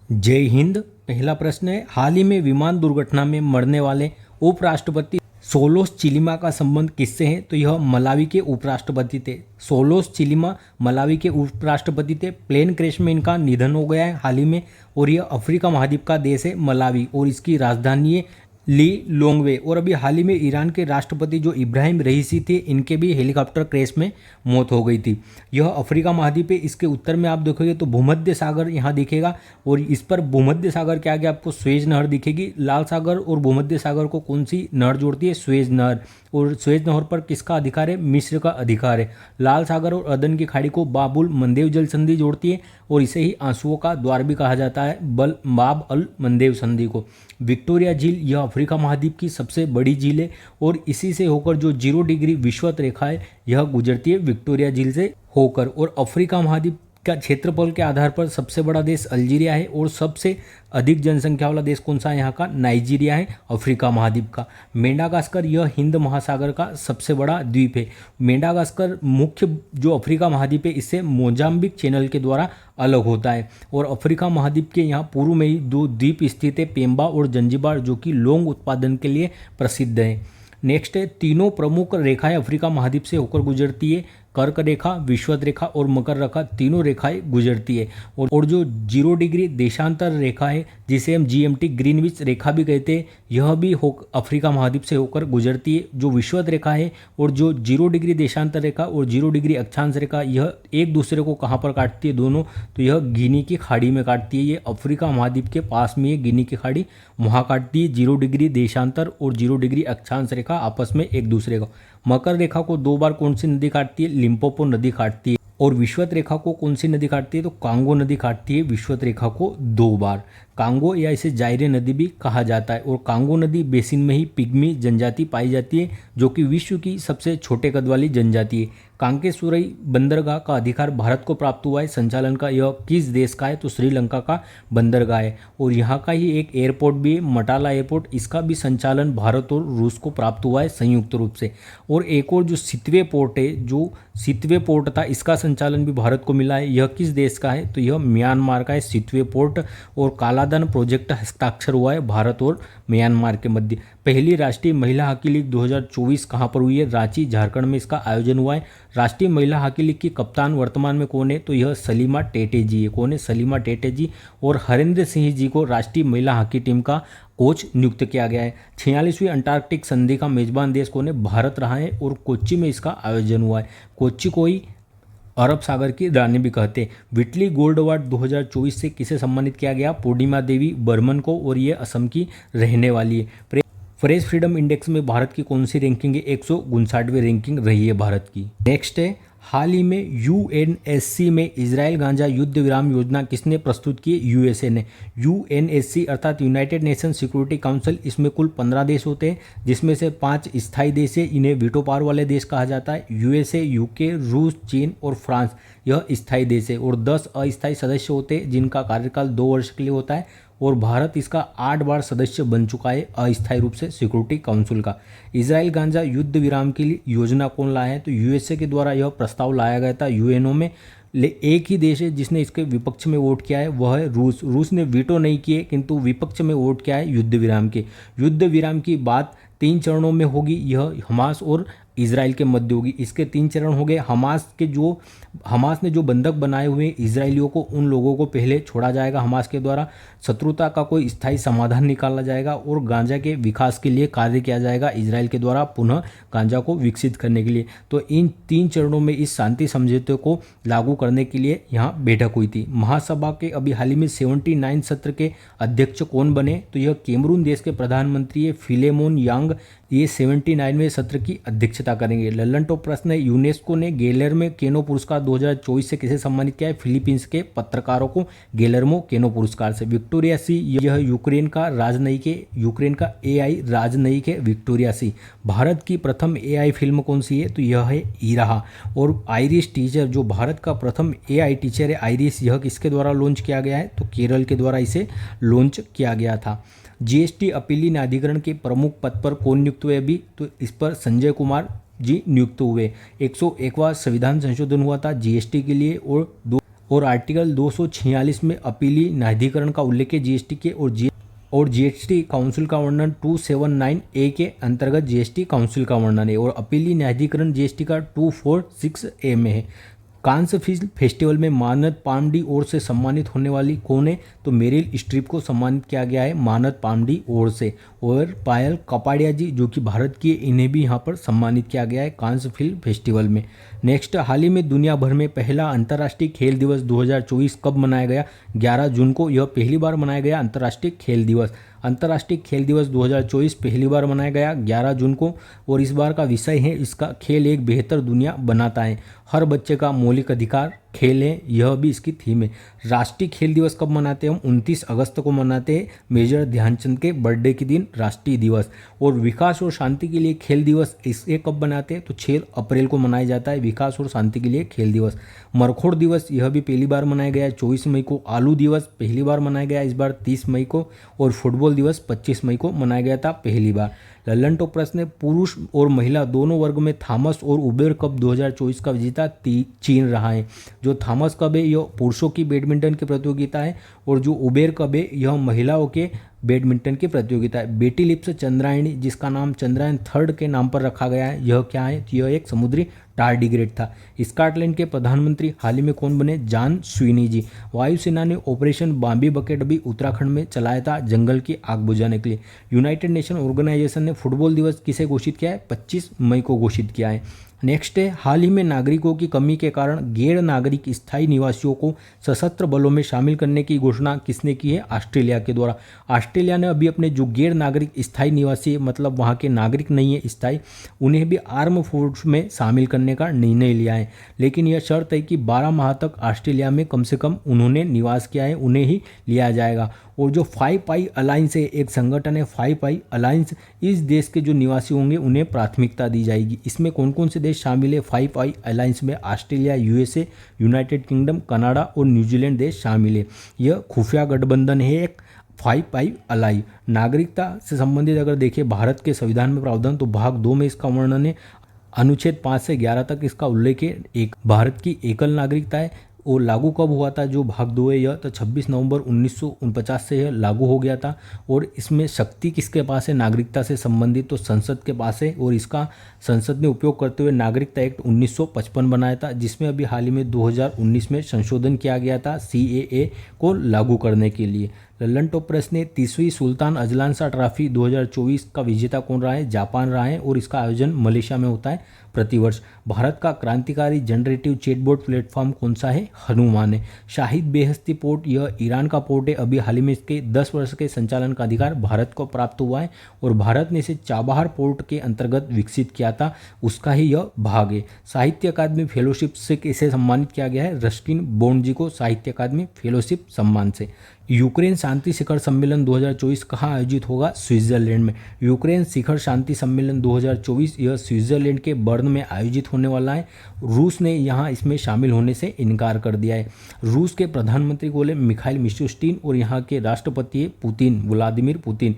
जय हिंद। पहला प्रश्न है, हाल ही में विमान दुर्घटना में मरने वाले उपराष्ट्रपति सोलोस चिलिमा का संबंध किससे है? तो यह मलावी के उपराष्ट्रपति थे। सोलोस चिलिमा मलावी के उपराष्ट्रपति थे। प्लेन क्रैश में इनका निधन हो गया है हाल ही में, और यह अफ्रीका महाद्वीप का देश है मलावी, और इसकी राजधानी है ली लोंगवे। और अभी हाल ही में ईरान के राष्ट्रपति जो इब्राहिम रईसी थे, इनके भी हेलीकॉप्टर क्रैश में मौत हो गई थी। यह अफ्रीका महाद्वीप है। इसके उत्तर में आप देखोगे तो भूमध्य सागर यहाँ दिखेगा, और इस पर भूमध्य सागर के आगे आपको स्वेज नहर दिखेगी। लाल सागर और भूमध्य सागर को कौन सी नहर जोड़ती है? स्वेज नहर। और स्वेज नहर पर किसका अधिकार है? मिस्र का अधिकार है। लाल सागर और अदन की खाड़ी को बाबुल मंदेव जल संधि जोड़ती है, और इसे ही आंसुओं का द्वार भी कहा जाता है, बाब अल मंदेव संधि को। विक्टोरिया झील यह अफ्रीका महाद्वीप की सबसे बड़ी झील है, और इसी से होकर जो 0 डिग्री विषुवत रेखा है यह गुजरती है विक्टोरिया झील से होकर। और अफ्रीका महाद्वीप का क्षेत्रफल के आधार पर सबसे बड़ा देश अल्जीरिया है, और सबसे अधिक जनसंख्या वाला देश कौन सा है? यहाँ का नाइजीरिया है अफ्रीका महाद्वीप का। मेडागास्कर यह हिंद महासागर का सबसे बड़ा द्वीप है। मेडागास्कर मुख्य जो अफ्रीका महाद्वीप है इससे मोजाम्बिक चैनल के द्वारा अलग होता है। और अफ्रीका महाद्वीप के यहाँ पूर्व में ही 2 द्वीप स्थित है, पेम्बा और जंजीबार, जो कि लौंग उत्पादन के लिए प्रसिद्ध है। नेक्स्ट है, तीनों प्रमुख रेखाएं अफ्रीका महाद्वीप से होकर गुजरती है। कर्क रेखा, विषुवत रेखा और मकर रेखा, तीनों रेखाएं गुजरती है। और जो 0 डिग्री देशांतर रेखा है, जिसे हम GMT ग्रीनविच रेखा भी कहते हैं, यह भी अफ्रीका महाद्वीप से होकर गुजरती है। जो विषुवत रेखा है और जो 0 डिग्री देशांतर रेखा और 0 डिग्री अक्षांश रेखा, यह एक दूसरे को कहाँ पर काटती है दोनों? तो यह गिनी की खाड़ी में काटती है। ये अफ्रीका महाद्वीप के पास में ये गिनी की खाड़ी वहाँ काटती है। 0 डिग्री देशांतर और 0 डिग्री अक्षांश रेखा आपस में एक दूसरे को। मकर रेखा को 2 बार कौन सी नदी काटती है? लिम्पोपो नदी काटती है। और विषुवत रेखा को कौन सी नदी काटती है? तो कांगो नदी काटती है विषुवत रेखा को 2 बार। कांगो या इसे जायरे नदी भी कहा जाता है। और कांगो नदी बेसिन में ही पिग्मी जनजाति पाई जाती है, जो कि विश्व की सबसे छोटे कद वाली जनजाति है। कांकेसुरई बंदरगाह का अधिकार भारत को प्राप्त हुआ है। संचालन का यह किस देश का है? तो श्रीलंका का बंदरगाह है। और यहाँ का ही एक एयरपोर्ट भी है, मटाला एयरपोर्ट, इसका भी संचालन भारत और रूस को प्राप्त हुआ है संयुक्त रूप से। और एक और जो सितवे पोर्ट है, जो सितवे पोर्ट था, इसका संचालन भी भारत को मिला है। यह किस देश का है? तो यह म्यांमार का है सितवे पोर्ट। और कालाधन प्रोजेक्ट हस्ताक्षर हुआ है भारत और म्यांमार के मध्य। पहली राष्ट्रीय महिला हॉकी लीग 2024 कहाँ पर हुई है? रांची, झारखंड में इसका आयोजन हुआ है। राष्ट्रीय महिला हॉकी लीग की कप्तान वर्तमान में कौन है? तो यह सलीमा टेटे जी है। कौन है? सलीमा टेटे जी। और हरेंद्र सिंह जी को राष्ट्रीय महिला हॉकी टीम का कोच नियुक्त किया गया है। 46वीं अंटार्कटिक संधि का मेजबान देश कौन है? भारत रहा है, और कोच्चि में इसका आयोजन हुआ है। कोच्चि को ही अरब सागर की रानी भी कहते हैं। विटली गोल्ड अवार्ड 2024 से किसे सम्मानित किया गया? पूर्णिमा देवी बर्मन को, और ये असम की रहने वाली है। प्रेस फ्रीडम इंडेक्स में भारत की कौन सी रैंकिंग है? 159वीं रैंकिंग रही है भारत की। नेक्स्ट है, हाल ही में UNSC में इजराइल गांजा युद्ध विराम योजना किसने प्रस्तुत की? USA ने। UNSC अर्थात यूनाइटेड नेशन सिक्योरिटी काउंसिल, इसमें कुल 15 देश होते हैं, जिसमें से 5 स्थायी देश है। इन्हें वीटो पावर वाले देश कहा जाता है। USA, UK, रूस, चीन और फ्रांस यह स्थायी देश है। और 10 अस्थायी सदस्य होते हैं, जिनका कार्यकाल 2 वर्ष के लिए होता है। और भारत इसका 8 बार सदस्य बन चुका है अस्थायी रूप से सिक्योरिटी काउंसिल का। इजराइल गांजा युद्ध विराम की योजना कौन लाया है? तो USA के द्वारा यह प्रस्ताव लाया गया था UNO में। एक ही देश है जिसने इसके विपक्ष में वोट किया है, वह है रूस। रूस ने वीटो नहीं किए, किंतु विपक्ष में वोट किया है युद्ध विराम के। युद्ध विराम की बात 3 चरणों में होगी। यह हमास और इजराइल के मध्य होगी। इसके 3 चरण हो गए। हमास ने जो बंधक बनाए हुए इजरायलियों को, उन लोगों को पहले छोड़ा जाएगा हमास के द्वारा। शत्रुता का कोई स्थायी समाधान निकाला जाएगा, और गांजा के विकास के लिए कार्य किया जाएगा इजराइल के द्वारा, पुनः गांजा को विकसित करने के लिए। तो इन 3 चरणों में इस शांति समझौते को लागू करने के लिए यहाँ बैठक हुई थी। महासभा के अभी हाल ही में 79 सत्र के अध्यक्ष कौन बने? तो यह कैमरून देश के प्रधानमंत्री है फिलेमोन यांग। ये 79वें सत्र की अध्यक्षता करेंगे। लल्लन टॉप प्रश्न है, यूनेस्को ने गेलेर्मो केनो पुरस्कार 2024 से किसे सम्मानित किया है? फिलीपींस के पत्रकारों को गेलेर्मो केनो पुरस्कार से। विक्टोरिया सी यह यूक्रेन का AI राजनयिक है विक्टोरिया सी। भारत की प्रथम AI फिल्म कौन सी है? तो यह है इराहा। और आयरिश टीचर, जो भारत का प्रथम AI टीचर है आयरिश, यह किसके द्वारा लॉन्च किया गया है? तो केरल के द्वारा इसे लॉन्च किया गया था। GST अपीली न्यायाधिकरण के प्रमुख पद पर कौन नियुक्त हुए अभी? तो इस पर संजय कुमार जी नियुक्त हुए। 101वां संविधान संशोधन हुआ था GST के लिए, और और आर्टिकल 246 में अपीली न्यायाधिकरण का उल्लेख है जीएसटी के, और जीएसटी काउंसिल का वर्णन 279 ए के अंतर्गत जीएसटी काउंसिल का वर्णन है, और अपीली न्यायाधिकरण जीएसटी का 246 ए में है। कांस फिल्म फेस्टिवल में मानद पामडी ओर से सम्मानित होने वाली कौन है? तो मेरिल स्ट्रीप को सम्मानित किया गया है मानद पामडी ओर से, और पायल कपाड़िया जी जो कि भारत की, इन्हें भी यहाँ पर सम्मानित किया गया है कांस फिल्म फेस्टिवल में। नेक्स्ट, हाल ही में दुनिया भर में पहला अंतर्राष्ट्रीय खेल दिवस 2024 कब मनाया गया? 11 जून को यह पहली बार मनाया गया अंतर्राष्ट्रीय खेल दिवस। अंतर्राष्ट्रीय खेल दिवस 2024 पहली बार मनाया गया 11 जून को, और इस बार का विषय है इसका खेल एक बेहतर दुनिया बनाता है। हर बच्चे का मौलिक अधिकार खेल है, यह भी इसकी थीम है। राष्ट्रीय खेल दिवस कब मनाते हैं हम? 29 अगस्त को मनाते हैं, मेजर ध्यानचंद के बर्थडे के दिन राष्ट्रीय दिवस। और विकास और शांति के लिए खेल दिवस इसे कब मनाते हैं? तो 6 अप्रैल को मनाया जाता है विकास और शांति के लिए खेल दिवस। मरखोड़ दिवस यह भी पहली बार मनाया गया 24 मई को। आलू दिवस पहली बार मनाया गया इस बार 30 मई को, और फुटबॉल दिवस 25 मई को मनाया गया था पहली बार। लल्लन टॉप प्रश्न, पुरुष और महिला दोनों वर्ग में थॉमस और उबेर कप 2024 का विजेता चीन रहा है। जो थॉमस कप है यह पुरुषों की बैडमिंटन की प्रतियोगिता है, और जो उबेर कप है यह महिलाओं के बैडमिंटन की प्रतियोगिता है। बेटी लिप्स चंद्रायणी जिसका नाम चंद्रयान 3 के नाम पर रखा गया है, यह क्या है? यह एक समुद्री टारडिग्रेड था। स्कॉटलैंड के प्रधानमंत्री हाल ही में कौन बने? जॉन स्वीनी जी। वायुसेना ने ऑपरेशन बॉम्बे बकेट भी उत्तराखंड में चलाया था जंगल की आग बुझाने के लिए। यूनाइटेड नेशन ऑर्गेनाइजेशन ने फुटबॉल दिवस किसे घोषित किया है? 25 मई को घोषित किया है। नेक्स्ट है, हाल ही में नागरिकों की कमी के कारण गैर नागरिक स्थायी निवासियों को सशस्त्र बलों में शामिल करने की घोषणा किसने की है? ऑस्ट्रेलिया के द्वारा। ऑस्ट्रेलिया ने अभी अपने जो गैर नागरिक स्थायी निवासी मतलब वहाँ के नागरिक नहीं है स्थायी, उन्हें भी आर्म फोर्स में शामिल करने का निर्णय लिया है, लेकिन यह शर्त है कि 12 माह तक ऑस्ट्रेलिया में कम से कम उन्होंने निवास किया है, उन्हें ही लिया जाएगा। और जो 5 आई अलायंस है, एक संगठन है 5 आई अलायंस, इस देश के जो निवासी होंगे उन्हें प्राथमिकता दी जाएगी। इसमें कौन कौन से देश शामिल है 5 आई अलायंस में? Australia, USA, United kingdom, Canada और न्यूजीलैंड देश शामिल है। यह खुफिया गठबंधन है एक 5 आई अलाई। नागरिकता से संबंधित अगर देखें भारत के संविधान में प्रावधान, तो भाग 2 में इसका वर्णन है। अनुच्छेद 5 से 11 तक इसका उल्लेख है। एक भारत की एकल नागरिकता है, और लागू कब हुआ था? जो भाग 2 है यह तो 26 नवंबर 1949 से यह लागू हो गया था। और इसमें शक्ति किसके पास है नागरिकता से संबंधित? तो संसद के पास है, और इसका संसद ने उपयोग करते हुए नागरिकता एक्ट 1955 बनाया था, जिसमें अभी हाल ही में 2019 में संशोधन किया गया था CAA को लागू करने के लिए। लल्लन टॉप प्रश्न, 30वीं सुल्तान अजलान शाह ट्रॉफी 2024 का विजेता कौन रहा है? जापान रहा है, और इसका आयोजन मलेशिया में होता है प्रतिवर्ष। भारत का क्रांतिकारी जनरेटिव चैटबॉट प्लेटफॉर्म कौन सा है? हनुमान है। शाहिद बेहस्ती पोर्ट यह ईरान का पोर्ट है, अभी हाल ही में इसके 10 वर्ष के संचालन का अधिकार भारत को प्राप्त हुआ है, और भारत ने इसे चाबहार पोर्ट के अंतर्गत विकसित किया था, उसका ही यह भाग है। साहित्य अकादमी फेलोशिप से किसे सम्मानित किया गया है? रस्किन बॉन्ड जी को साहित्य अकादमी फेलोशिप सम्मान से। यूक्रेन शांति शिखर सम्मेलन 2024 कहाँ आयोजित होगा? स्विट्जरलैंड में। यूक्रेन शिखर शांति सम्मेलन 2024 यह स्विट्जरलैंड के बर्न में आयोजित होने वाला है। रूस ने यहाँ इसमें शामिल होने से इनकार कर दिया है। रूस के प्रधानमंत्री बोले मिखाइल मिशुस्टिन, और यहाँ के राष्ट्रपति है Putin, Vladimir Putin.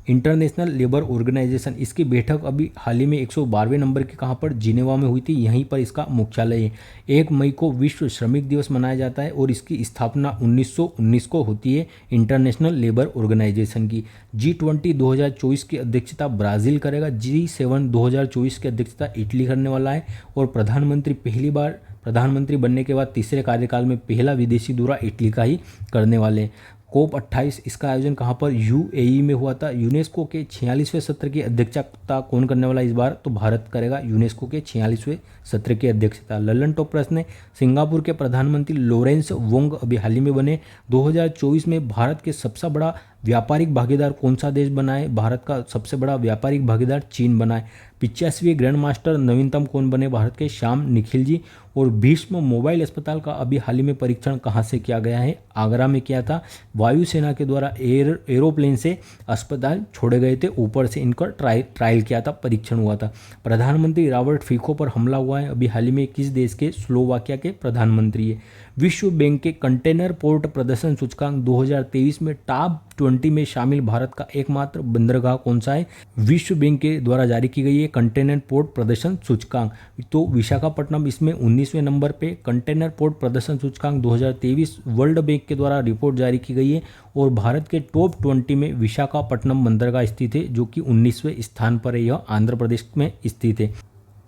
International Labour Organisation, इसकी बैठक अभी हाल ही में 112वें नंबर के कहाँ पर? जिनेवा में हुई थी, यहीं पर इसका मुख्यालय है। 1 मई को विश्व श्रमिक दिवस मनाया जाता है, और इसकी स्थापना 1919 को होती है इंटरनेशनल लेबर ऑर्गेनाइजेशन की। G20 2024 की अध्यक्षता ब्राजील करेगा। G7 2024 की अध्यक्षता इटली करने वाला है, और प्रधानमंत्री पहली बार प्रधानमंत्री बनने के बाद तीसरे कार्यकाल में पहला विदेशी दौरा इटली का ही करने वाले हैं। COP 28 इसका आयोजन कहाँ पर? UAE में हुआ था। यूनेस्को के 46वें सत्र की अध्यक्षता कौन करने वाला इस बार? तो भारत करेगा यूनेस्को के 46वें सत्र की अध्यक्षता। लल्लन टॉप प्रश्न, सिंगापुर के प्रधानमंत्री लॉरेंस वोंग अभी हाल ही में बने। 2024 में भारत के सबसे बड़ा व्यापारिक भागीदार कौन सा देश बना है? भारत का सबसे बड़ा व्यापारिक भागीदार चीन बना है। 85वें ग्रैंड मास्टर नवीनतम कौन बने? भारत के श्याम निखिल जी। और भीष्म मोबाइल अस्पताल का अभी हाल ही में परीक्षण कहाँ से किया गया है? आगरा में किया था। वायुसेना के द्वारा एरोप्लेन से अस्पताल छोड़े गए थे, ऊपर से इनका ट्रायल किया था, परीक्षण हुआ था। प्रधानमंत्री रॉबर्ट फीको पर हमला हुआ है, अभी हाल ही में किस देश के? स्लोवाकिया के प्रधानमंत्री है। विश्व बैंक के कंटेनर पोर्ट प्रदर्शन सूचकांक 2023 में टॉप 20 में शामिल भारत का एकमात्र बंदरगाह कौन सा है? विश्व बैंक के द्वारा जारी की गई है कंटेनर पोर्ट प्रदर्शन सूचकांक, तो विशाखापट्टनम इसमें 19वें नंबर पे। कंटेनर पोर्ट प्रदर्शन सूचकांक 2023 वर्ल्ड बैंक के द्वारा रिपोर्ट जारी की गई है और भारत के टॉप 20 में विशाखापट्टनम बंदरगाह स्थित है, जो कि 19वें स्थान पर है। यह आंध्र प्रदेश में स्थित है।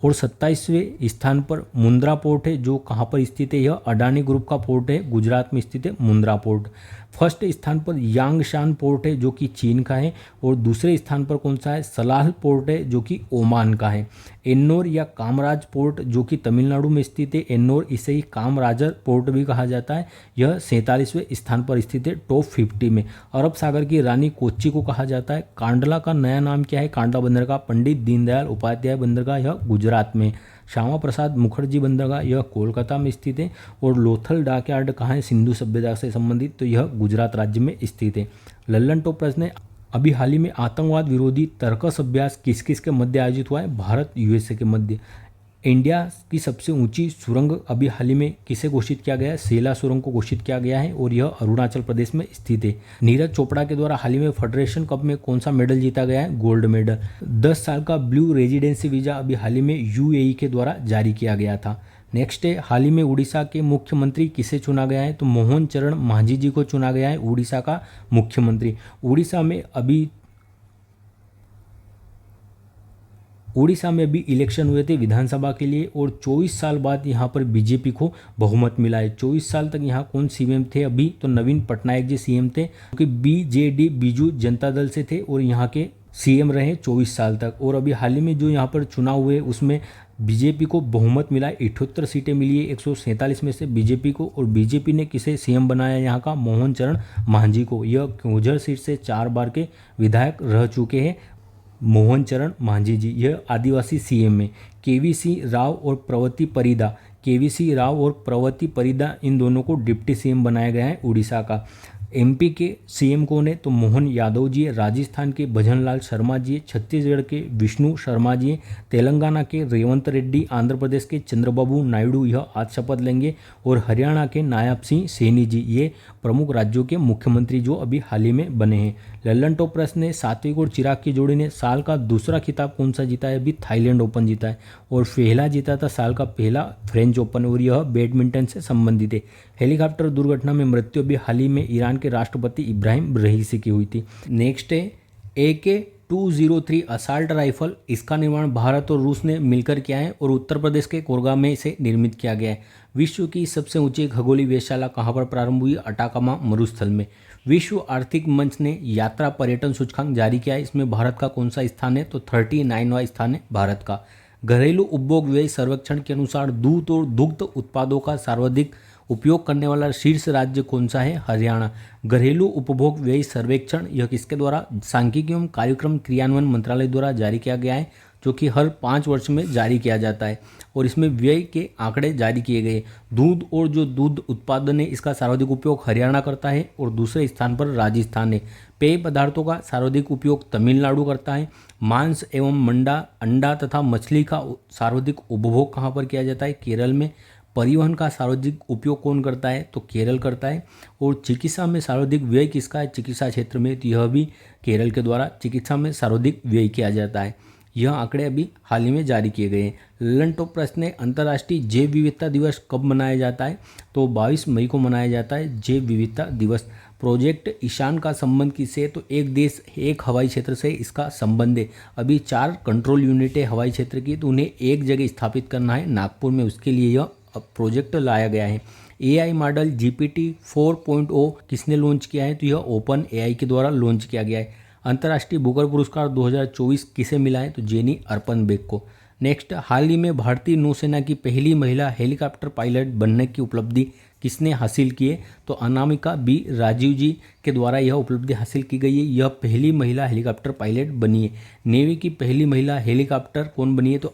और 27वें स्थान पर मुंद्रा पोर्ट है, जो कहाँ पर स्थित है? यह अडानी ग्रुप का पोर्ट है, गुजरात में स्थित है मुंद्रा पोर्ट। फर्स्ट स्थान पर यांगशान पोर्ट है, जो कि चीन का है। और दूसरे स्थान पर कौन सा है? सलाल पोर्ट है, जो कि ओमान का है। एन्नोर या कामराज पोर्ट, जो कि तमिलनाडु में स्थित है। एन्नोर, इसे ही कामराजर पोर्ट भी कहा जाता है। यह 47वें स्थान पर स्थित है टॉप 50 में। अरब सागर की रानी कोच्चि को कहा जाता है। कांडला का नया नाम क्या है? कांडला बंदरगाह पंडित दीनदयाल उपाध्याय बंदरगाह, यह गुजरात में। श्यामा प्रसाद मुखर्जी बंदरगाह, यह कोलकाता में स्थित है। और लोथल डॉकयार्ड कहाँ है? सिंधु सभ्यता से संबंधित, तो यह गुजरात राज्य में स्थित है। लल्लन टॉप प्रश्न है, अभी हाल ही में आतंकवाद विरोधी तर्कस अभ्यास किस किस के मध्य आयोजित हुआ है? भारत यूएसए के मध्य। इंडिया की सबसे ऊंची सुरंग अभी हाल ही में किसे घोषित किया गया है? सेला सुरंग को घोषित किया गया है और यह अरुणाचल प्रदेश में स्थित है। नीरज चोपड़ा के द्वारा हाल ही में फेडरेशन कप में कौन सा मेडल जीता गया है? Gold medal. 10 साल का ब्लू रेजिडेंसी वीजा अभी हाल ही में यूएई के द्वारा जारी किया गया था। नेक्स्ट है, हाल ही में उड़ीसा के मुख्यमंत्री किसे चुना गया है? तो मोहन चरण मांझी जी को चुना गया है उड़ीसा का मुख्यमंत्री। उड़ीसा में अभी इलेक्शन हुए थे विधानसभा के लिए और 24 साल बाद यहाँ पर बीजेपी को बहुमत मिला है। 24 साल तक यहाँ कौन सीएम थे अभी? तो नवीन पटनायक जी सीएम थे, क्योंकि बीजेडी बीजू जनता दल से थे और यहाँ के सीएम रहे 24 साल तक। और अभी हाल ही में जो यहाँ पर चुनाव हुए उसमें बीजेपी को बहुमत मिला है, 78 सीटें मिली है 147 में से बीजेपी को। और बीजेपी ने किसे सीएम बनाया यहाँ का? मोहन चरण मांझी को। यह क्योंझर सीट से 4 बार के विधायक रह चुके हैं मोहन चरण मांझी जी। यह आदिवासी सीएम है। केवीसी राव और प्रवती परिदा इन दोनों को डिप्टी सीएम बनाया गया है उड़ीसा का। एमपी के सीएम कौन है? तो मोहन यादव जी है। राजस्थान के भजनलाल शर्मा जी है। छत्तीसगढ़ के विष्णु शर्मा जी है। तेलंगाना के रेवंत रेड्डी, आंध्र प्रदेश के चंद्रबाबू नायडू यह आज शपथ लेंगे। और हरियाणा के नायब सिंह सैनी जी, ये प्रमुख राज्यों के मुख्यमंत्री जो अभी हाल ही में बने हैं। लल्लन टॉप प्रश्न है, सात्विक और चिराग की जोड़ी ने साल का दूसरा खिताब कौन सा जीता है? अभी थाईलैंड ओपन जीता है। और पहला जीता था साल का पहला फ्रेंच ओपन, और यह बैडमिंटन से संबंधित है। हेलीकॉप्टर दुर्घटना में मृत्यु अभी हाल ही में ईरान के राष्ट्रपति इब्राहिम रईसी की हुई थी। नेक्स्ट है AK-203 असाल्ट राइफल, इसका निर्माण भारत और रूस ने मिलकर किया है और उत्तर प्रदेश के कोरगा में इसे निर्मित किया गया है। विश्व की सबसे ऊंची खगोलीय वेधशाला कहाँ पर प्रारंभ हुई? अटाकामा मरुस्थल में। विश्व आर्थिक मंच ने यात्रा पर्यटन सूचकांक जारी किया है, इसमें भारत का कौन सा स्थान है? तो 39वां स्थान है भारत का। घरेलू उपभोग व्यय सर्वेक्षण के अनुसार दूध और दुग्ध उत्पादों का सर्वाधिक उपयोग करने वाला शीर्ष राज्य कौन सा है? हरियाणा। घरेलू उपभोग व्यय सर्वेक्षण यह किसके द्वारा? सांख्यिकी एवं कार्यक्रम क्रियान्वयन मंत्रालय द्वारा जारी किया गया है, जो कि हर 5 वर्ष में जारी किया जाता है और इसमें व्यय के आंकड़े जारी किए गए। दूध और जो दूध उत्पादन है इसका सर्वाधिक उपयोग हरियाणा करता है और दूसरे स्थान पर राजस्थान है। पेय पदार्थों का सर्वाधिक उपयोग तमिलनाडु करता है। मांस एवं अंडा तथा मछली का सर्वाधिक उपभोग कहाँ पर किया जाता है? केरल में। परिवहन का सर्वाधिक उपयोग कौन करता है? तो केरल करता है। और चिकित्सा में सर्वाधिक व्यय किसका है? चिकित्सा क्षेत्र में, तो यह भी केरल के द्वारा चिकित्सा में सर्वाधिक व्यय किया जाता है। यह आंकड़े अभी हाल ही में जारी किए गए हैं। लल्लन टॉप प्रश्न है, अंतर्राष्ट्रीय जैव विविधता दिवस कब मनाया जाता है? तो 22 मई को मनाया जाता है जैव विविधता दिवस। प्रोजेक्ट ईशान का संबंध किससे? तो एक देश एक हवाई क्षेत्र से इसका संबंध है। अभी 4 कंट्रोल यूनिट है हवाई क्षेत्र की, तो उन्हें एक जगह स्थापित करना है नागपुर में, उसके लिए यह प्रोजेक्ट लाया गया है। AI मॉडल GPT 4.0 किसने लॉन्च किया है? तो यह ओपन AI के द्वारा लॉन्च किया गया है। अंतर्राष्ट्रीय बुकर पुरस्कार 2024 किसे मिला है? तो जेनी अर्पनबेक को। नेक्स्ट, हाल ही में भारतीय नौसेना की पहली महिला हेलीकॉप्टर पायलट बनने की उपलब्धि किसने हासिल की है? तो अनामिका बी राजीव जी के द्वारा यह उपलब्धि हासिल की गई है। यह पहली महिला हेलीकॉप्टर पायलट बनी है। नेवी की पहली महिला हेलीकॉप्टर कौन बनी है? तो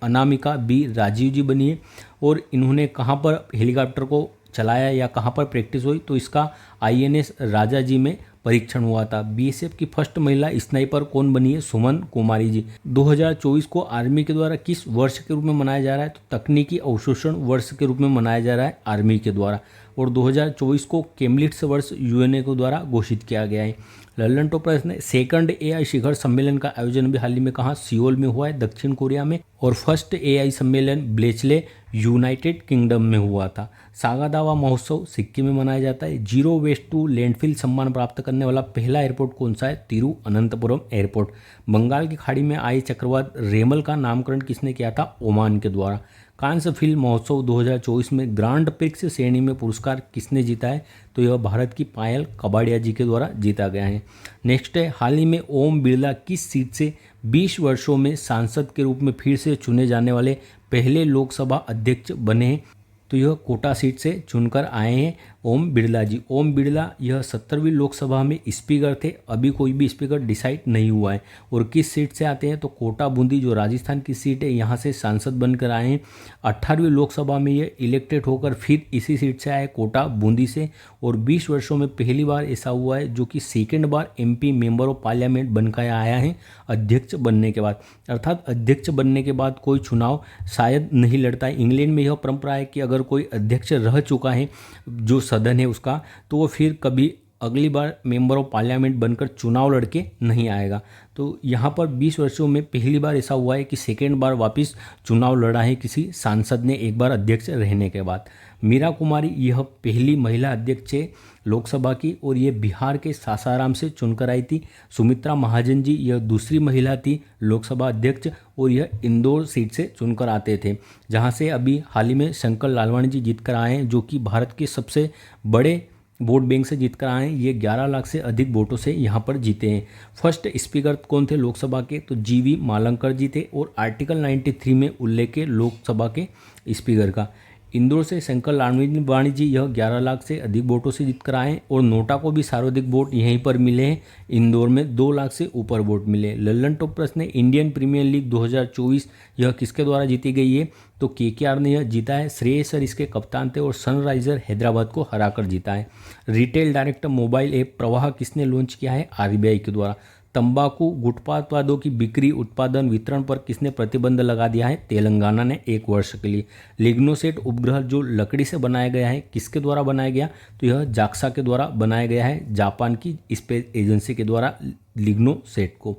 अनामिका बी राजीव जी बनी है। और इन्होंने कहाँ पर हेलीकॉप्टर को चलाया या कहाँ पर प्रैक्टिस हुई? तो इसका INS राजा जी में परीक्षण हुआ था। बीएसएफ की फर्स्ट महिला स्नाइपर कौन बनी है? सुमन कुमारी जी। 2024 को आर्मी के द्वारा किस वर्ष के रूप में मनाया जा रहा है? तो तकनीकी अवशोषण वर्ष के रूप में मनाया जा रहा है आर्मी के द्वारा। और 2024 को केम्ब्रिज वर्ष यूएनए के द्वारा घोषित किया गया है। लल्लन टॉप प्रश्न है, सेकंड एआई शिखर सम्मेलन का आयोजन भी हाल ही में कहाँ? सियोल में हुआ है, दक्षिण कोरिया में। और फर्स्ट एआई सम्मेलन ब्लेचले यूनाइटेड किंगडम में हुआ था। सागादावा महोत्सव सिक्किम में मनाया जाता है। जीरो वेस्ट टू लैंडफिल सम्मान प्राप्त करने वाला पहला एयरपोर्ट कौन सा है? तिरुअनंतपुरम एयरपोर्ट। बंगाल की खाड़ी में आई चक्रवात रेमल का नामकरण किसने किया था? ओमान के द्वारा। कांस फिल्म महोत्सव 2024 में ग्रांड प्रिक्स श्रेणी में पुरस्कार किसने जीता है? तो यह भारत की पायल कबाड़िया जी के द्वारा जीता गया है। नेक्स्ट है, हाल ही में ओम बिरला किस सीट से 20 वर्षों में सांसद के रूप में फिर से चुने जाने वाले पहले लोकसभा अध्यक्ष बने हैं? तो यह कोटा सीट से चुनकर आए हैं ओम बिरला जी। ओम बिरला यह 70वीं लोकसभा में स्पीकर थे, अभी कोई भी स्पीकर डिसाइड नहीं हुआ है। और किस सीट से आते हैं? तो कोटा बूंदी जो राजस्थान की सीट है, यहाँ से सांसद बनकर आए हैं। 18वीं लोकसभा में ये इलेक्टेड होकर फिर इसी सीट से आए, कोटा बूंदी से। और 20 वर्षों में पहली बार ऐसा हुआ है जो कि second bar MP member of parliament बनकर आया है अध्यक्ष बनने के बाद। अर्थात अध्यक्ष बनने के बाद कोई चुनाव शायद नहीं लड़ता है। इंग्लैंड में यह परंपरा है कि अगर कोई अध्यक्ष रह चुका है जो सदन है उसका, तो वो फिर कभी अगली बार मेंबर ऑफ पार्लियामेंट बनकर चुनाव लड़के नहीं आएगा। तो यहाँ पर 20 वर्षों में पहली बार ऐसा हुआ है कि सेकेंड बार वापस चुनाव लड़ा है किसी सांसद ने एक बार अध्यक्ष रहने के बाद। मीरा कुमारी यह पहली महिला अध्यक्ष है लोकसभा की, और ये बिहार के सासाराम से चुनकर आई थी। सुमित्रा महाजन जी यह दूसरी महिला थी लोकसभा अध्यक्ष, और यह इंदौर सीट से चुनकर आते थे, जहाँ से अभी हाल ही में शंकर लालवानी जी जीत कर आए हैं, जो कि भारत के सबसे बड़े वोट बैंक से जीत कर आए हैं। ये 11 लाख से अधिक वोटों से यहाँ पर जीते हैं। फर्स्ट स्पीकर कौन थे लोकसभा के? तो जीवी मालंकर जी थे, और आर्टिकल 93 में उल्लेख है लोकसभा के स्पीकर का। इंदौर से शंकर लालवानी जी यह 11 लाख से अधिक वोटों से जीत कर आए, और नोटा को भी सर्वाधिक वोट यहीं पर मिले हैं। इंदौर में 2 लाख से ऊपर वोट मिले। लल्लन टॉप प्रश्न है, इंडियन प्रीमियर लीग 2024 यह किसके द्वारा जीती गई है? तो केकेआर ने यह जीता है। श्रेयस अय्यर इसके कप्तान थे, और सनराइजर हैदराबाद को हराकर जीता है। रिटेल डायरेक्टर मोबाइल ऐप प्रवाह किसने लॉन्च किया है? आरबीआई के द्वारा। तंबाकू गुटखा उत्पादों की बिक्री, उत्पादन, वितरण पर किसने प्रतिबंध लगा दिया है? तेलंगाना ने 1 वर्ष के लिए। लिग्नोसेट उपग्रह जो लकड़ी से बनाया गया है, किसके द्वारा बनाया गया? तो यह जाक्सा के द्वारा बनाया गया है, जापान की स्पेस एजेंसी के द्वारा लिग्नोसेट को।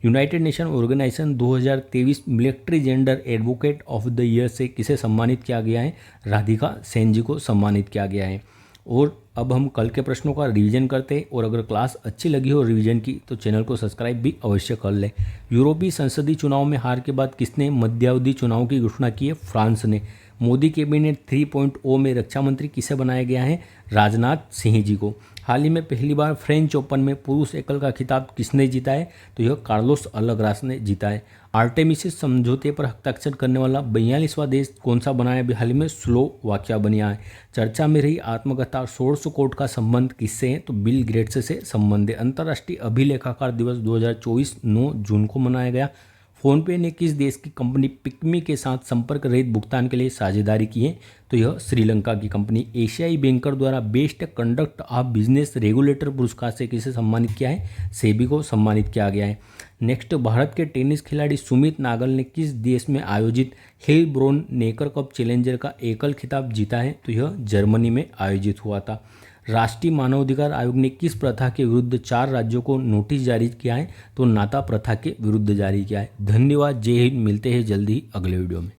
United Nation Organisation 2023 military gender advocate of the year से किसे सम्मानित किया गया है? राधिका सेन जी को सम्मानित किया गया है। और अब हम कल के प्रश्नों का रिवीजन करते हैं, और अगर क्लास अच्छी लगी हो रिवीजन की तो चैनल को सब्सक्राइब भी अवश्य कर लें। यूरोपीय संसदीय चुनाव में हार के बाद किसने मध्यावधि चुनाव की घोषणा की है? फ्रांस ने। मोदी कैबिनेट 3.0 में रक्षा मंत्री किसे बनाया गया है? राजनाथ सिंह जी को। हाल ही में पहली बार फ्रेंच ओपन में पुरुष एकल का खिताब किसने जीता है? तो यह कार्लोस अल्काराज ने जीता है। आर्टेमिसिस समझौते पर हस्ताक्षर करने वाला 42वां देश कौन सा बना है? हाल ही में स्लोवाकिया बना है। चर्चा में रही आत्मकथा सोर्स कोड का संबंध किससे है? तो बिल गेट्स से संबंध है। अंतर्राष्ट्रीय अभिलेखाकार दिवस 2024 9 जून को मनाया गया। फोनपे ने किस देश की कंपनी पिकमी के साथ संपर्क रहित भुगतान के लिए साझेदारी की है? तो यह श्रीलंका की कंपनी। एशियाई बैंकर द्वारा best conduct of business regulator पुरस्कार से किसे सम्मानित किया है? सेबी को सम्मानित किया गया है। नेक्स्ट, भारत के टेनिस खिलाड़ी सुमित नागल ने किस देश में आयोजित हेलब्रोन नेकर कप चैलेंजर का एकल खिताब जीता है? तो यह जर्मनी में आयोजित हुआ था। राष्ट्रीय मानवाधिकार आयोग ने किस प्रथा के विरुद्ध 4 राज्यों को नोटिस जारी किया है? तो नाता प्रथा के विरुद्ध जारी किया है। धन्यवाद, जय हिंद। मिलते हैं जल्दी ही अगले वीडियो में।